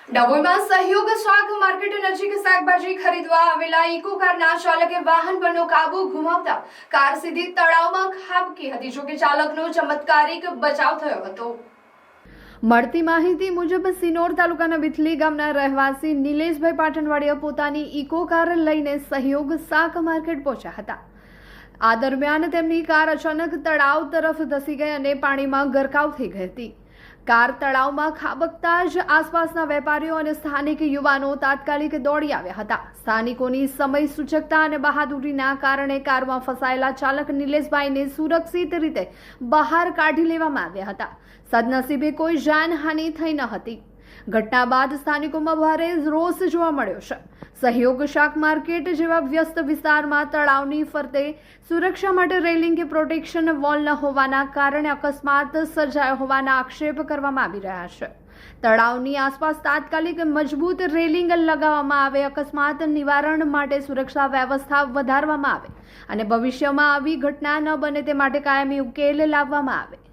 ડભોઈમાં સહયોગ શાક માર્કેટ નજીક શાકભાજી ખરીદવા આવેલા ઇકો કારના ચાલકે વાહન પરનો કાબુ ગુમાવતા કાર સીધી તળાવમાં ખાબકી હતી, જોકે ચાલકનો ચમત્કારિક બચાવ થયો હતો। મળતી માહિતી મુજબ સિનોર તાલુકાના વિથલી ગામના રહેવાસી નિલેશભાઈ પાટણવાડિયા પોતાની ઇકો કાર લઈને સહયોગ શાક માર્કેટ પહોંચ્યા હતા। આ દરમિયાન તેમની કાર અચાનક તળાવ તરફ ધસી ગઈ અને પાણીમાં ગરકાવ થઈ ગઈ હતી। કાર તળાવમાં ખાબકતા જ આસપાસના વેપારીઓ અને સ્થાનિક યુવાનો તાત્કાલિક દોડી આવ્યા હતા। સ્થાનિકોની સમય સૂચકતા અને બહાદુરીના કારણે કારમાં ફસાયેલા ચાલક નિલેશભાઈને સુરક્ષિત રીતે બહાર કાઢી લેવામાં આવ્યા હતા। સદનસીબે કોઈ જાનહાનિ થઈ ન હતી। ઘટના બાદ સ્થાનિકોમાં ભારે રોષ જોવા મળ્યો છે। સહયોગ શાક માર્કેટ જેવા વ્યસ્ત વિસ્તારમાં તળાવની ફરતે સુરક્ષા માટે રેલિંગ કે પ્રોટેક્શન વોલ ન હોવાના કારણે અકસ્માત સર્જાયો હોવાના આક્ષેપ કરવામાં આવી રહ્યા છે। તળાવની આસપાસ તાત્કાલિક મજબૂત રેલિંગ લગાવવામાં આવે, અકસ્માત નિવારણ માટે સુરક્ષા વ્યવસ્થા વધારવામાં આવે અને ભવિષ્યમાં આવી ઘટના ન બને તે માટે કાયમી ઉકેલ લાવવામાં આવે।